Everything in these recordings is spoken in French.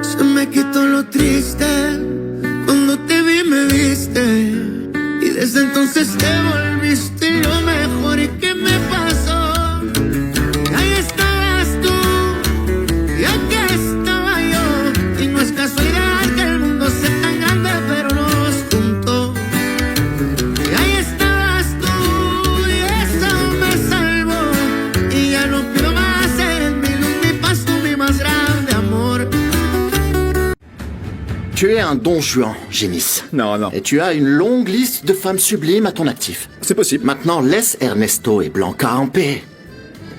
Se me quitó lo triste, cuando te vi me viste, y desde entonces te volviste lo mejor. ¿Y qué me pasó? Ahí estabas tú, y aquí estaba yo, y no es casualidad que el mundo sea tan grande, pero nos juntó. Y ahí estabas tú, y eso me salvó, y ya no pido más, eres mi luz, mi paz, tú mi más grande amor. Tu es un don Juan, Génis. Non, non. Et tu as une longue liste de femmes sublimes à ton actif. C'est possible. Maintenant, laisse Ernesto et Blanca en paix.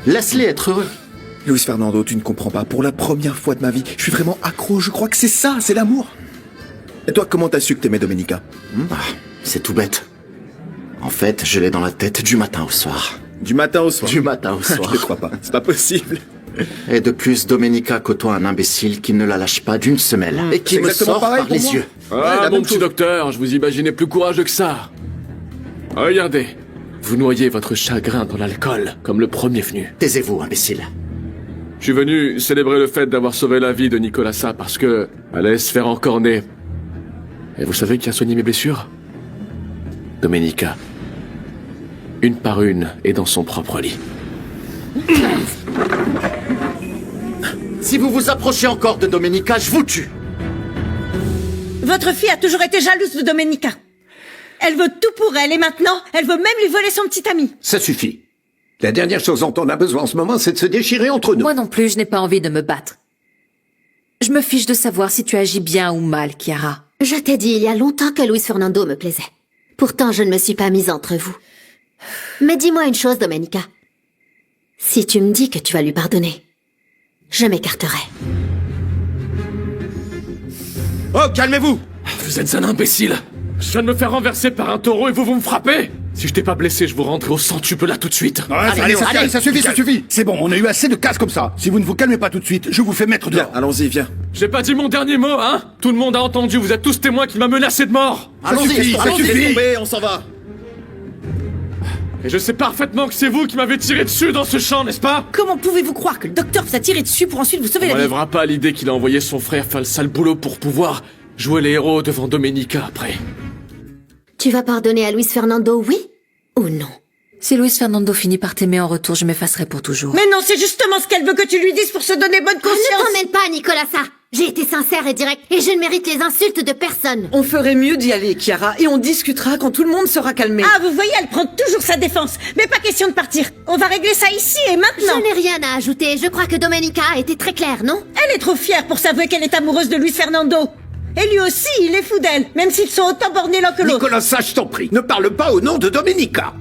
Laisse-les être heureux. Luis Fernando, tu ne comprends pas. Pour la première fois de ma vie, je suis vraiment accro. Je crois que c'est ça, c'est l'amour. Et toi, comment t'as su que t'aimais Domenica? Ah, c'est tout bête. En fait, je l'ai dans la tête du matin au soir. Du matin au soir. Du matin au Je soir. te crois pas. C'est pas possible. Et de plus, Domenica côtoie un imbécile qui ne la lâche pas d'une semelle et qui C'est me exactement sort pareil par pour les moi. yeux. Ouais, Ah, la mon même petit chose. docteur, je vous imaginais plus courageux que ça. Regardez, vous noyez votre chagrin dans l'alcool, comme le premier venu. Taisez-vous, imbécile. Je suis venu célébrer le fait d'avoir sauvé la vie de Nicolasa parce que elle allait se faire encorner. Et vous savez qui a soigné mes blessures? Domenica. Une par une et dans son propre lit. Si vous vous approchez encore de Domenica, je vous tue. Votre fille a toujours été jalouse de Domenica. Elle veut tout pour elle et maintenant, elle veut même lui voler son petit ami. Ça suffit. La dernière chose dont on a besoin en ce moment, c'est de se déchirer entre nous. Moi non plus, je n'ai pas envie de me battre. Je me fiche de savoir si tu agis bien ou mal, Chiara. Je t'ai dit il y a longtemps que Luis Fernando me plaisait. Pourtant, je ne me suis pas mise entre vous. Mais dis-moi une chose, Domenica. Si tu me dis que tu vas lui pardonner, je m'écarterai. Oh, calmez-vous! Vous êtes un imbécile. Je viens de me faire renverser par un taureau et vous me frappez. Si je t'ai pas blessé, je vous rendrai au centuple là tout de suite. Allez, ça suffit. C'est bon, on a eu assez de casse comme ça. Si vous ne vous calmez pas tout de suite, je vous fais mettre Viens, dehors. allons-y, viens. J'ai pas dit mon dernier mot, hein? Tout le monde a entendu, vous êtes tous témoins qu'il m'a menacé de mort. Ça suffit. Laisse tomber, on s'en va. Et je sais parfaitement que c'est vous qui m'avez tiré dessus dans ce champ, n'est-ce pas? Comment pouvez-vous croire que le docteur vous a tiré dessus pour ensuite vous sauver On la vie? n'enlèvera pas l'idée qu'il a envoyé son frère faire le sale boulot pour pouvoir jouer les héros devant Domenica après. Tu vas pardonner à Luis Fernando, oui ou non? Si Luis Fernando finit par t'aimer en retour, je m'effacerai pour toujours. Mais non, c'est justement ce qu'elle veut que tu lui dises pour se donner bonne Ne conscience. t'en mêle pas, Nicolasa. J'ai été sincère et directe, et je ne mérite les insultes de personne. On ferait mieux d'y aller, Chiara, et on discutera quand tout le monde sera calmé. Ah, vous voyez, elle prend toujours sa défense. Mais pas question de partir. On va régler ça ici et maintenant. Je n'ai rien à ajouter. Je crois que Domenica a été très claire, non? Elle est trop fière pour s'avouer qu'elle est amoureuse de Luis Fernando. Et lui aussi, il est fou d'elle, même s'ils sont autant bornés l'un que l'autre. Nicolasa, je t'en prie, ne parle pas au nom de Domenica.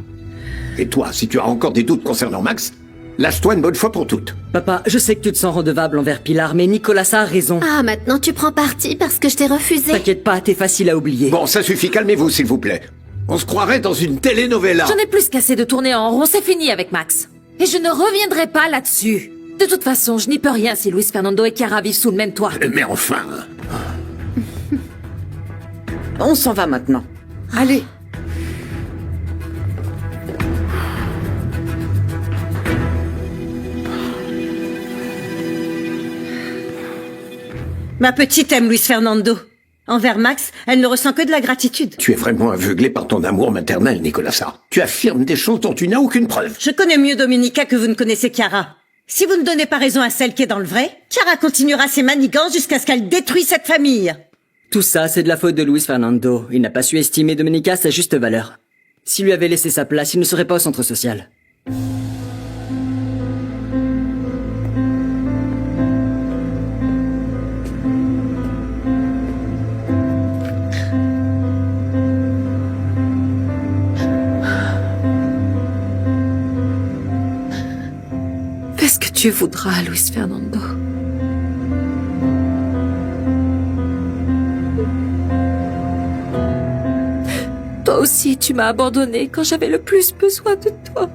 Et toi, si tu as encore des doutes concernant Max, lâche-toi une bonne fois pour toutes. Papa, je sais que tu te sens redevable envers Pilar, mais Nicolasa a raison. Ah, maintenant tu prends parti parce que je t'ai refusé. T'inquiète pas, t'es facile à oublier. Bon, ça suffit, calmez-vous, s'il vous plaît. On se croirait dans une telenovela. J'en ai plus qu'assez de tourner en rond, c'est fini avec Max. Et je ne reviendrai pas là-dessus. De toute façon, je n'y peux rien si Luis Fernando et Chiara vivent sous le même toit. Mais enfin... On s'en va maintenant. Allez. Ma petite aime Luis Fernando. Envers Max, elle ne ressent que de la gratitude. Tu es vraiment aveuglé par ton amour maternel, Nicolasa. Tu affirmes des choses dont tu n'as aucune preuve. Je connais mieux Domenica que vous ne connaissez Chiara. Si vous ne donnez pas raison à celle qui est dans le vrai, Chiara continuera ses manigances jusqu'à ce qu'elle détruise cette famille. Tout ça, c'est de la faute de Luis Fernando. Il n'a pas su estimer Domenica à sa juste valeur. S'il lui avait laissé sa place, il ne serait pas au centre social. Fais ce que tu voudras, Luis Fernando. Toi aussi, tu m'as abandonné quand j'avais le plus besoin de toi.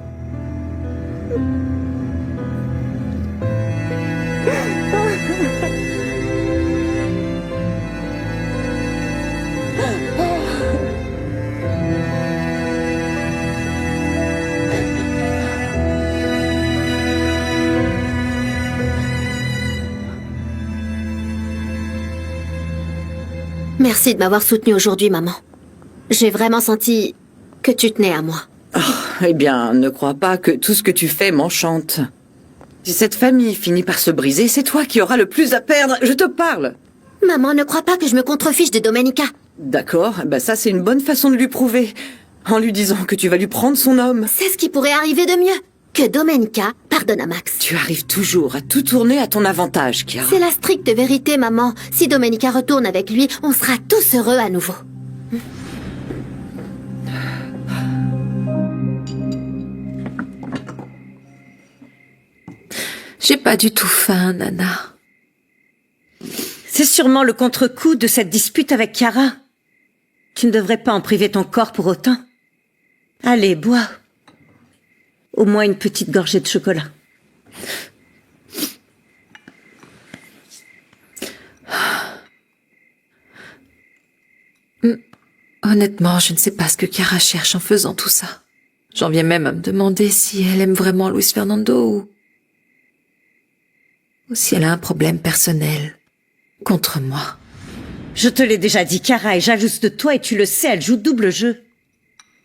Merci de m'avoir soutenue aujourd'hui, maman. J'ai vraiment senti que tu tenais à moi. Eh bien, ne crois pas que tout ce que tu fais m'enchante. Si cette famille finit par se briser, c'est toi qui auras le plus à perdre. Je te parle. Maman, ne crois pas que je me contrefiche de Domenica. D'accord, ça c'est une bonne façon de lui prouver. En lui disant que tu vas lui prendre son homme. C'est ce qui pourrait arriver de mieux. Que Domenica pardonne à Max. Tu arrives toujours à tout tourner à ton avantage, Chiara. C'est la stricte vérité, maman. Si Domenica retourne avec lui, on sera tous heureux à nouveau. J'ai pas du tout faim, Nana. C'est sûrement le contre-coup de cette dispute avec Chiara. Tu ne devrais pas en priver ton corps pour autant. Allez, bois. Au moins une petite gorgée de chocolat. Honnêtement, je ne sais pas ce que Chiara cherche en faisant tout ça. J'en viens même à me demander si elle aime vraiment Luis Fernando ou si elle a un problème personnel contre moi. Je te l'ai déjà dit, Chiara est jalouse de toi et tu le sais, elle joue double jeu.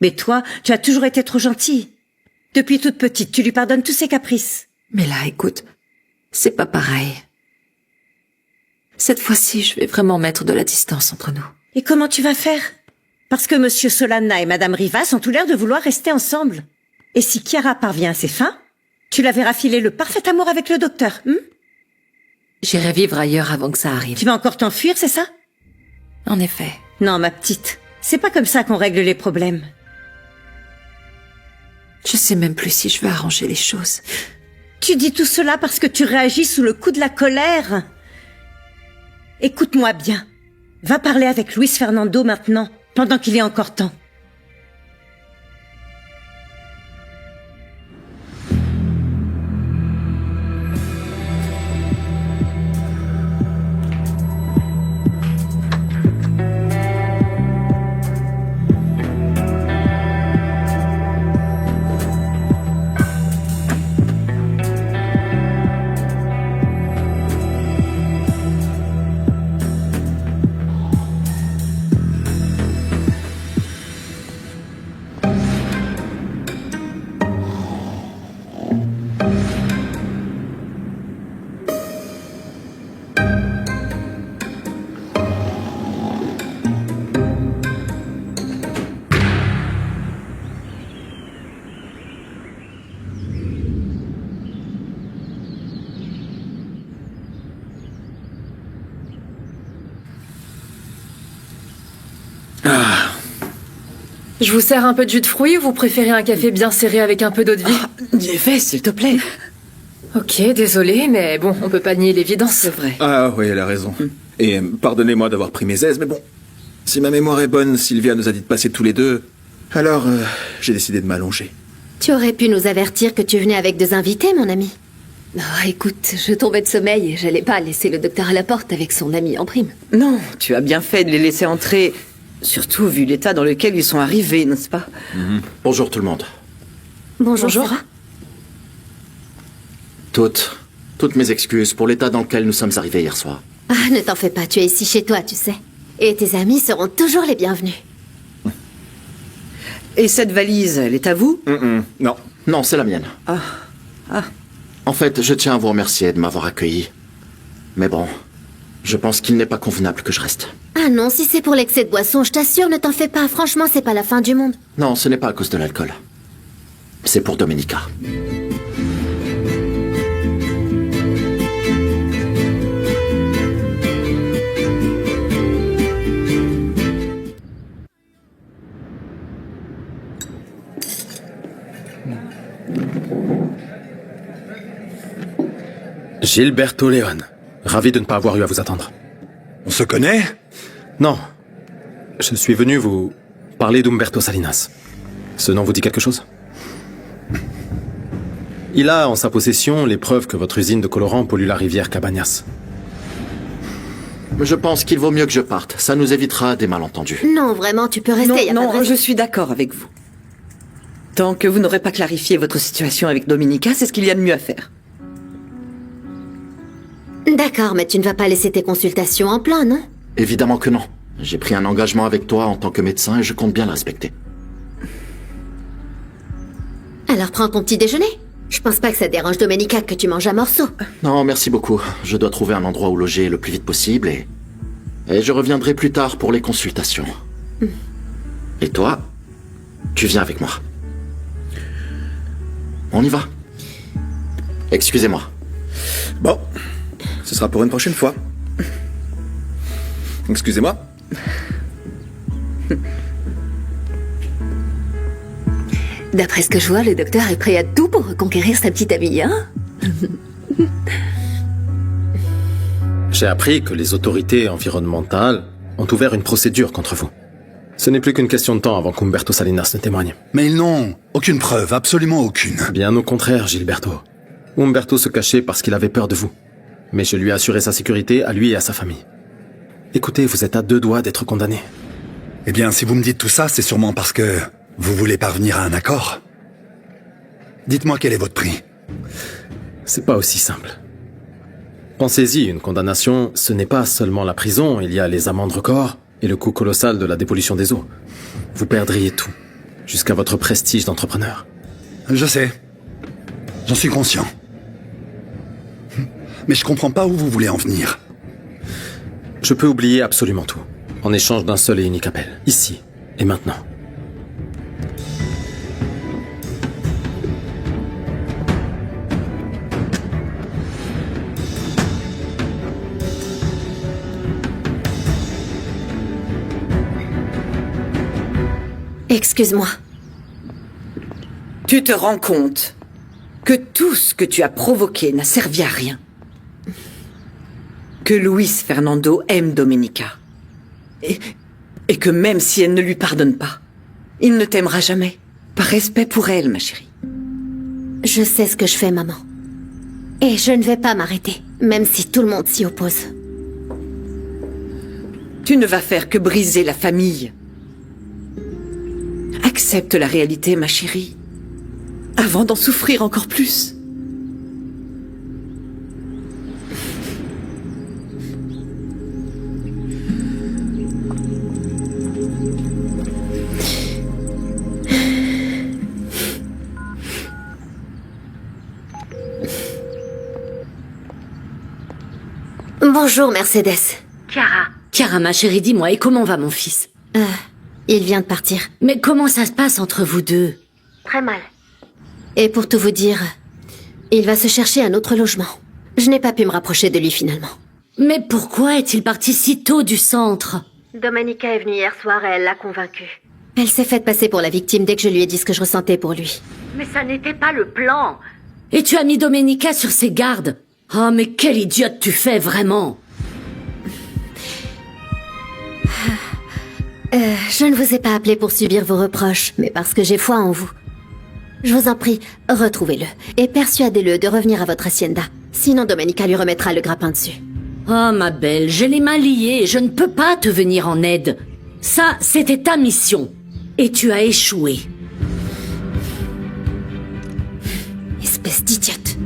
Mais toi, tu as toujours été trop gentille. Depuis toute petite, tu lui pardonnes tous ses caprices. Mais là, écoute, c'est pas pareil. Cette fois-ci, je vais vraiment mettre de la distance entre nous. Et comment tu vas faire? Parce que Monsieur Solana et Madame Rivas ont tout l'air de vouloir rester ensemble. Et si Chiara parvient à ses fins, tu la verras filer le parfait amour avec le docteur, J'irai vivre ailleurs avant que ça arrive. Tu vas encore t'enfuir, c'est ça? En effet. Non, ma petite, c'est pas comme ça qu'on règle les problèmes. Je sais même plus si je veux arranger les choses. Tu dis tout cela parce que tu réagis sous le coup de la colère. Écoute-moi bien. Va parler avec Luis Fernando maintenant, pendant qu'il est encore temps. Je vous sers un peu de jus de fruits ou vous préférez un café bien serré avec un peu d'eau de vie? Fais, s'il te plaît. Ok, désolé, mais bon, on peut pas nier l'évidence. C'est vrai. Ah oui, elle a raison. Et pardonnez-moi d'avoir pris mes aises, mais bon, si ma mémoire est bonne, Sylvia nous a dit de passer tous les deux. Alors, j'ai décidé de m'allonger. Tu aurais pu nous avertir que tu venais avec 2 invités, mon ami. Écoute, je tombais de sommeil et j'allais pas laisser le docteur à la porte avec son ami en prime. Non, tu as bien fait de les laisser entrer. Surtout vu l'état dans lequel ils sont arrivés, n'est-ce pas? Bonjour tout le monde. Bonjour. Sarah. Toutes mes excuses pour l'état dans lequel nous sommes arrivés hier soir. Ah, ne t'en fais pas, tu es ici chez toi, tu sais. Et tes amis seront toujours les bienvenus. Et cette valise, elle est à vous? Non. Non, c'est la mienne. En fait, je tiens à vous remercier de m'avoir accueilli. Mais bon, je pense qu'il n'est pas convenable que je reste. Ah non, si c'est pour l'excès de boisson, je t'assure, ne t'en fais pas. Franchement, c'est pas la fin du monde. Non, ce n'est pas à cause de l'alcool. C'est pour Domenica. Gilberto Leon. Ravi de ne pas avoir eu à vous attendre. On se connaît? Non. Je suis venu vous parler d'Umberto Salinas. Ce nom vous dit quelque chose? Il a en sa possession les preuves que votre usine de colorants pollue la rivière Cabañas. Je pense qu'il vaut mieux que je parte. Ça nous évitera des malentendus. Non, vraiment, tu peux rester. Non, je suis d'accord avec vous. Tant que vous n'aurez pas clarifié votre situation avec Domenica, c'est ce qu'il y a de mieux à faire. D'accord, mais tu ne vas pas laisser tes consultations en plan, non? Évidemment que non. J'ai pris un engagement avec toi en tant que médecin et je compte bien le respecter. Alors prends ton petit déjeuner. Je pense pas que ça dérange Domenica que tu manges à morceaux. Non, merci beaucoup. Je dois trouver un endroit où loger le plus vite possible et je reviendrai plus tard pour les consultations. Et toi, tu viens avec moi. On y va. Excusez-moi. Bon, ce sera pour une prochaine fois. Excusez-moi. D'après ce que je vois, le docteur est prêt à tout pour reconquérir sa petite amie, hein? J'ai appris que les autorités environnementales ont ouvert une procédure contre vous. Ce n'est plus qu'une question de temps avant qu'Umberto Salinas ne témoigne. Mais ils n'ont aucune preuve, absolument aucune. Bien au contraire, Gilberto. Umberto se cachait parce qu'il avait peur de vous. Mais je lui ai assuré sa sécurité à lui et à sa famille. Écoutez, vous êtes à 2 doigts d'être condamné. Eh bien, si vous me dites tout ça, c'est sûrement parce que vous voulez parvenir à un accord. Dites-moi quel est votre prix. C'est pas aussi simple. Pensez-y, une condamnation, ce n'est pas seulement la prison, il y a les amendes records et le coût colossal de la dépollution des eaux. Vous perdriez tout, jusqu'à votre prestige d'entrepreneur. Je sais. J'en suis conscient. Mais je comprends pas où vous voulez en venir. Je peux oublier absolument tout, en échange d'un seul et unique appel, ici et maintenant. Excuse-moi. Tu te rends compte que tout ce que tu as provoqué n'a servi à rien. Que Luis Fernando aime Domenica. Et que même si elle ne lui pardonne pas, il ne t'aimera jamais. Par respect pour elle, ma chérie. Je sais ce que je fais, maman. Et je ne vais pas m'arrêter, même si tout le monde s'y oppose. Tu ne vas faire que briser la famille. Accepte la réalité, ma chérie, avant d'en souffrir encore plus. Bonjour, Mercedes. Chiara, ma chérie, dis-moi, et comment va mon fils? Il vient de partir. Mais comment ça se passe entre vous deux? Très mal. Et pour tout vous dire, il va se chercher un autre logement. Je n'ai pas pu me rapprocher de lui finalement. Mais pourquoi est-il parti si tôt du centre? Domenica est venue hier soir et elle l'a convaincue. Elle s'est faite passer pour la victime dès que je lui ai dit ce que je ressentais pour lui. Mais ça n'était pas le plan. Et tu as mis Domenica sur ses gardes. Oh, mais quelle idiote tu fais, vraiment. Je ne vous ai pas appelé pour subir vos reproches, mais parce que j'ai foi en vous. Je vous en prie, retrouvez-le et persuadez-le de revenir à votre hacienda. Sinon Domenica lui remettra le grappin dessus. Oh, ma belle, j'ai les mains liées et je ne peux pas te venir en aide. Ça, c'était ta mission. Et tu as échoué. Espèce d'idiote.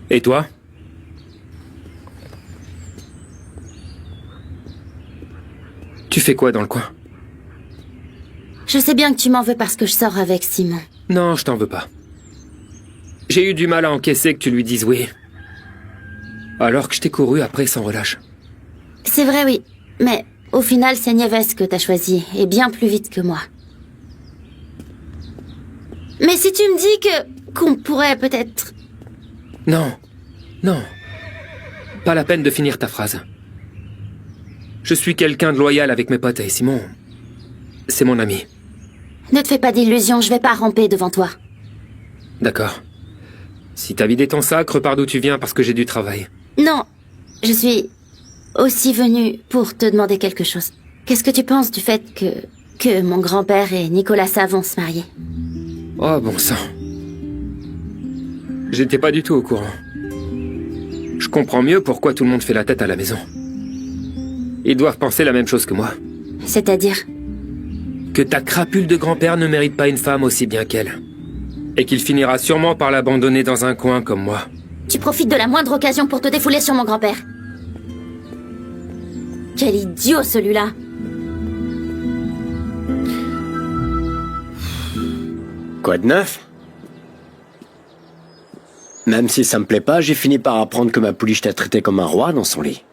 Et toi? Tu fais quoi dans le coin? Je sais bien que tu m'en veux parce que je sors avec Simon. Non, je t'en veux pas. J'ai eu du mal à encaisser que tu lui dises oui. Alors que je t'ai couru après sans relâche. C'est vrai, oui. Mais au final, c'est Nieves que t'as choisi, et bien plus vite que moi. Mais si tu me dis qu'on pourrait peut-être... Non. Non. Pas la peine de finir ta phrase. Je suis quelqu'un de loyal avec mes potes et Simon, c'est mon ami. Ne te fais pas d'illusions, je vais pas ramper devant toi. D'accord. Si t'as vidé ton sac, repars d'où tu viens parce que j'ai du travail. Non, je suis aussi venue pour te demander quelque chose. Qu'est-ce que tu penses du fait que mon grand-père et Nicolasa vont se marier? Oh, bon sang. J'étais pas du tout au courant. Je comprends mieux pourquoi tout le monde fait la tête à la maison. Ils doivent penser la même chose que moi. C'est-à-dire? que ta crapule de grand-père ne mérite pas une femme aussi bien qu'elle. Et qu'il finira sûrement par l'abandonner dans un coin comme moi. Tu profites de la moindre occasion pour te défouler sur mon grand-père. Quel idiot, celui-là. Quoi de neuf? Même si ça me plaît pas, j'ai fini par apprendre que ma pouliche t'a traité comme un roi dans son lit.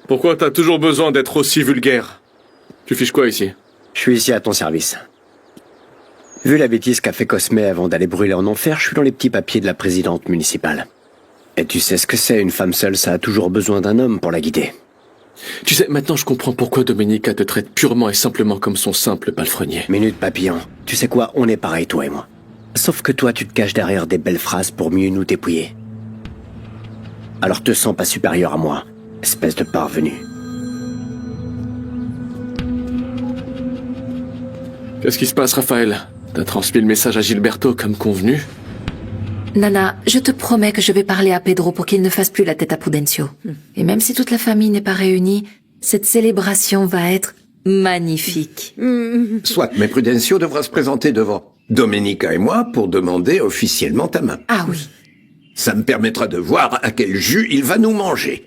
Pourquoi t'as toujours besoin d'être aussi vulgaire? Tu fiches quoi ici? Je suis ici à ton service. Vu la bêtise qu'a fait Cosme avant d'aller brûler en enfer, je suis dans les petits papiers de la présidente municipale. Et tu sais ce que c'est, une femme seule, ça a toujours besoin d'un homme pour la guider. Tu sais, maintenant je comprends pourquoi Domenica te traite purement et simplement comme son simple palefrenier. Minute papillon. Tu sais quoi, on est pareil, toi et moi. Sauf que toi, tu te caches derrière des belles phrases pour mieux nous dépouiller. Alors te sens pas supérieur à moi, espèce de parvenu. Qu'est-ce qui se passe, Raphaël? T'as transmis le message à Gilberto comme convenu? Nana, je te promets que je vais parler à Pedro pour qu'il ne fasse plus la tête à Prudencio. Et même si toute la famille n'est pas réunie, cette célébration va être magnifique. Soit, mais Prudencio devra se présenter devant Domenica et moi pour demander officiellement ta main. Ah oui. Ça me permettra de voir à quel jus il va nous manger.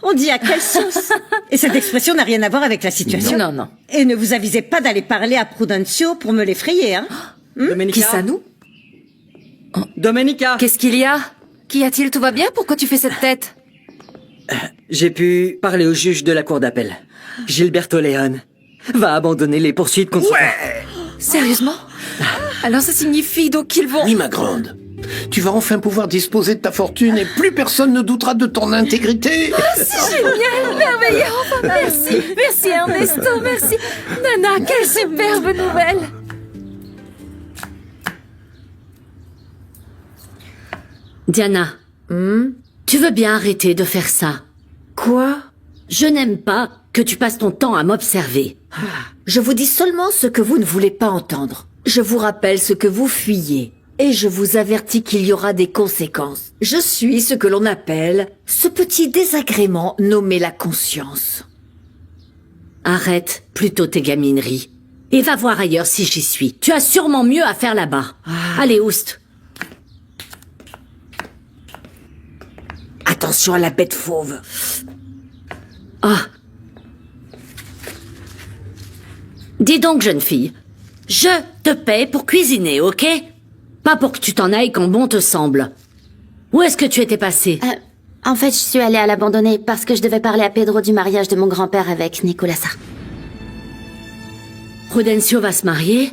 On dit à quelle sauce? Et cette expression n'a rien à voir avec la situation. Non, non. Et ne vous avisez pas d'aller parler à Prudencio pour me l'effrayer, hein? Domenica. Qui ça, nous? Domenica. Qu'est-ce qu'il y a? Qu'y a-t-il? Tout va bien? Pourquoi tu fais cette tête? J'ai pu parler au juge de la cour d'appel. Gilberto Leon va abandonner les poursuites contre toi. Sérieusement? Alors ça signifie donc qu'ils vont... Oui, ma grande. Tu vas enfin pouvoir disposer de ta fortune et plus personne ne doutera de ton intégrité. C'est génial, merveilleux, enfin merci. Merci Ernesto, merci. Nana, quelle superbe nouvelle. Diana, tu veux bien arrêter de faire ça? Quoi? Je n'aime pas que tu passes ton temps à m'observer. Je vous dis seulement ce que vous ne voulez pas entendre. Je vous rappelle ce que vous fuyez. Et je vous avertis qu'il y aura des conséquences. Je suis ce que l'on appelle ce petit désagrément nommé la conscience. Arrête plutôt tes gamineries. Et va voir ailleurs si j'y suis. Tu as sûrement mieux à faire là-bas. Allez, oust. Attention à la bête fauve. Ah. Dis donc, jeune fille. Je te paie pour cuisiner, ok? Pas pour que tu t'en ailles quand bon te semble. Où est-ce que tu étais passée? En fait, je suis allée à l'abandonner parce que je devais parler à Pedro du mariage de mon grand-père avec Nicolasa. Prudencio va se marier?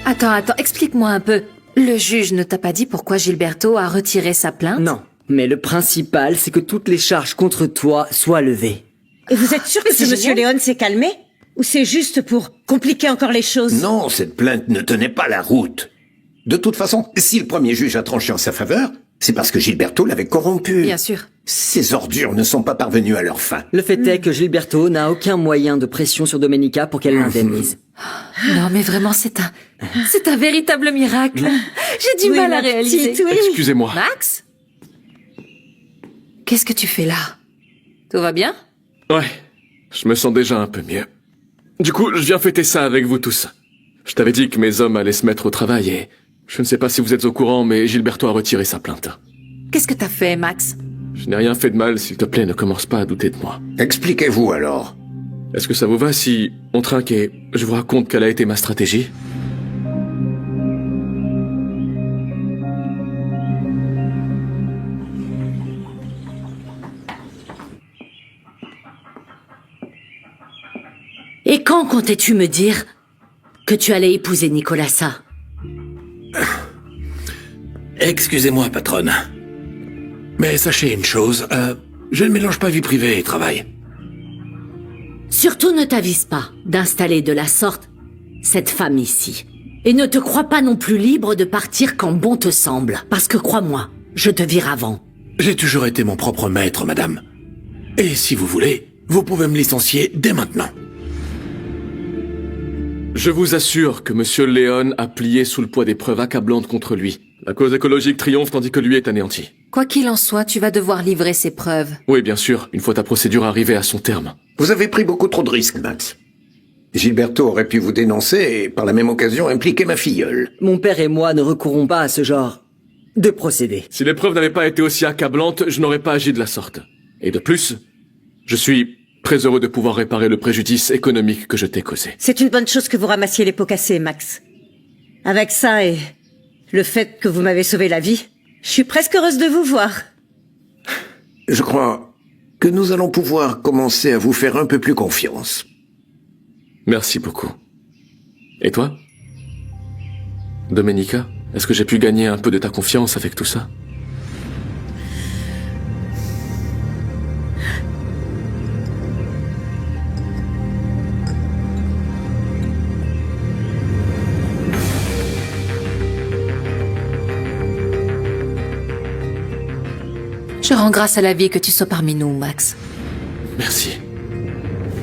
Attends, explique-moi un peu. Le juge ne t'a pas dit pourquoi Gilberto a retiré sa plainte? Non, mais le principal, c'est que toutes les charges contre toi soient levées. Et vous êtes sûr que C'est ce monsieur génial. Léon s'est calmé? Ou c'est juste pour compliquer encore les choses? Non, cette plainte ne tenait pas la route. De toute façon, si le premier juge a tranché en sa faveur, c'est parce que Gilberto l'avait corrompu. Bien sûr. Ces ordures ne sont pas parvenues à leur fin. Le fait est que Gilberto n'a aucun moyen de pression sur Domenica pour qu'elle l'indemnise. Non, mais vraiment, c'est un véritable miracle. J'ai du Oui, mal ma à réaliser. petite, oui. Excusez-moi. Max? Qu'est-ce que tu fais là? Tout va bien? Ouais, je me sens déjà un peu mieux. Du coup, je viens fêter ça avec vous tous. Je t'avais dit que mes hommes allaient se mettre au travail et... Je ne sais pas si vous êtes au courant, mais Gilberto a retiré sa plainte. Qu'est-ce que t'as fait, Max? Je n'ai rien fait de mal, s'il te plaît, ne commence pas à douter de moi. Expliquez-vous alors. Est-ce que ça vous va si on trinque et je vous raconte quelle a été ma stratégie? Et quand comptais-tu me dire que tu allais épouser Nicolasa? Excusez-moi, patronne. Mais sachez une chose, je ne mélange pas vie privée et travail. Surtout ne t'avise pas d'installer de la sorte cette femme ici. Et ne te crois pas non plus libre de partir quand bon te semble. Parce que crois-moi, je te vire avant. J'ai toujours été mon propre maître, madame. Et si vous voulez, vous pouvez me licencier dès maintenant. Je vous assure que Monsieur Léon a plié sous le poids des preuves accablantes contre lui. La cause écologique triomphe tandis que lui est anéanti. Quoi qu'il en soit, tu vas devoir livrer ses preuves. Oui, bien sûr, une fois ta procédure arrivée à son terme. Vous avez pris beaucoup trop de risques, Max. Gilberto aurait pu vous dénoncer et par la même occasion impliquer ma filleule. Mon père et moi ne recourrons pas à ce genre de procédé. Si les preuves n'avaient pas été aussi accablantes, je n'aurais pas agi de la sorte. Et de plus, je suis très heureux de pouvoir réparer le préjudice économique que je t'ai causé. C'est une bonne chose que vous ramassiez les pots cassés, Max. Avec ça et le fait que vous m'avez sauvé la vie, je suis presque heureuse de vous voir. Je crois que nous allons pouvoir commencer à vous faire un peu plus confiance. Merci beaucoup. Et toi? Domenica, est-ce que j'ai pu gagner un peu de ta confiance avec tout ça? Je rends grâce à la vie que tu sois parmi nous, Max. Merci.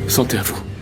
Santé à vous.